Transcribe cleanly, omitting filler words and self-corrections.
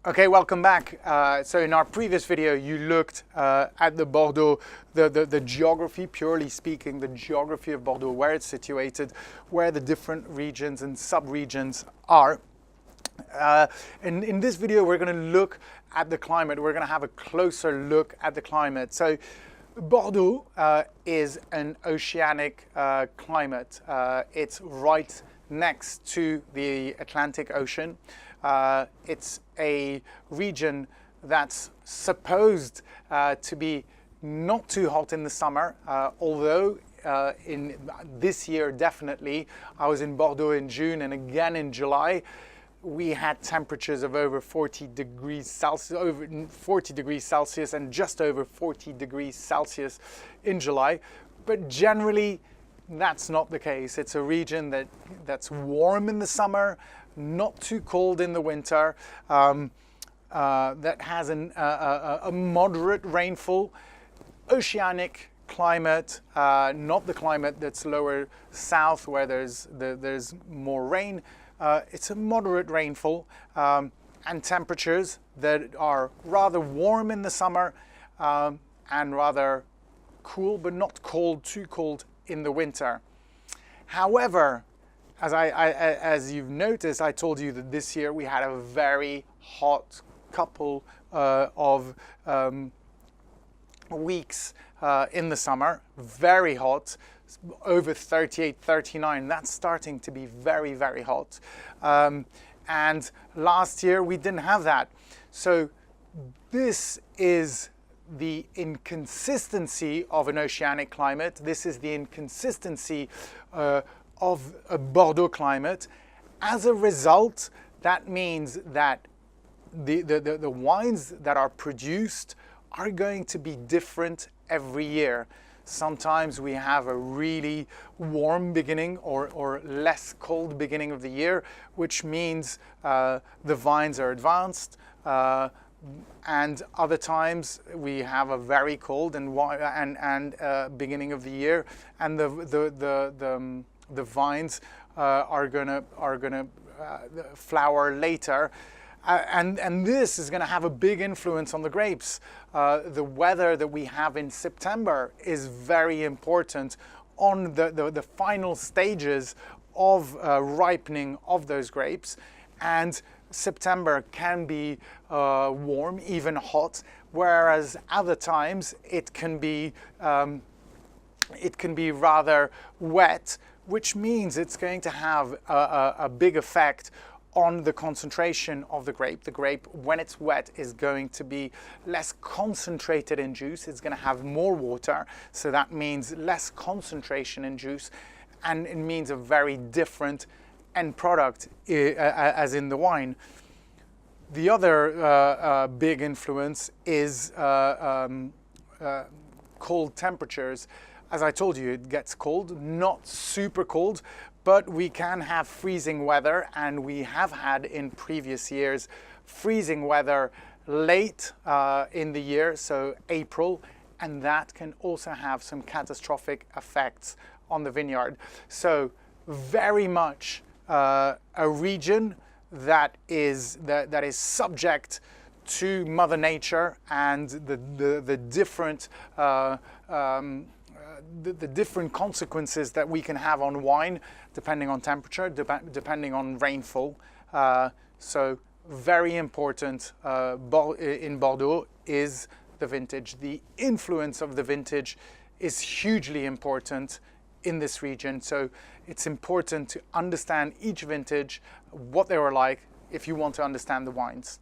Okay, welcome back. So in our previous video, you looked at the Bordeaux, the geography, purely speaking, the geography of Bordeaux, where it's situated, where the different regions and sub-regions are. And in this video, we're going to look at the climate. We're going to have a closer look at the climate. So Bordeaux is an oceanic climate. It's right next to the Atlantic Ocean. It's a region that's supposed to be not too hot in the summer, although in this year definitely. I was in Bordeaux in June and again in July. We had temperatures of over 40 degrees Celsius, over 40 degrees Celsius and just over 40 degrees Celsius in July. But generally, that's not the case. It's a region that's warm in the summer, not too cold in the winter, that has a moderate rainfall, oceanic climate, not the climate that's lower south where there's more rain. It's a moderate rainfall and temperatures that are rather warm in the summer and rather cool, but not cold, too cold in the winter. However, as you've noticed, I told you that this year we had a very hot couple of weeks in the summer, very hot, over 38, 39. That's starting to be very, very hot. And last year we didn't have that. So this is the inconsistency of an oceanic climate. This is the inconsistency of a Bordeaux climate. As a result, that means that the wines that are produced are going to be different every year. Sometimes we have a really warm beginning or less cold beginning of the year, which means the vines are advanced. And other times we have a very cold and beginning of the year, and the vines are gonna flower later, and this is gonna have a big influence on the grapes. The weather that we have in September is very important on the final stages of ripening of those grapes, and September can be warm, even hot, whereas other times it can be rather wet, which means it's going to have a big effect on the concentration of the grape. The grape, when it's wet, is going to be less concentrated in juice. It's going to have more water, so that means less concentration in juice, and it means a very different end product, as in the wine. The other big influence is cold temperatures. As I told you, it gets cold, not super cold, but we can have freezing weather, and we have had in previous years freezing weather late in the year, so April, and that can also have some catastrophic effects on the vineyard. So very much a region that is subject to Mother Nature and the different consequences that we can have on wine, depending on temperature, depending on rainfall. So very important in Bordeaux is the vintage. The influence of the vintage is hugely important in this region. So it's important to understand each vintage, what they were like, if you want to understand the wines.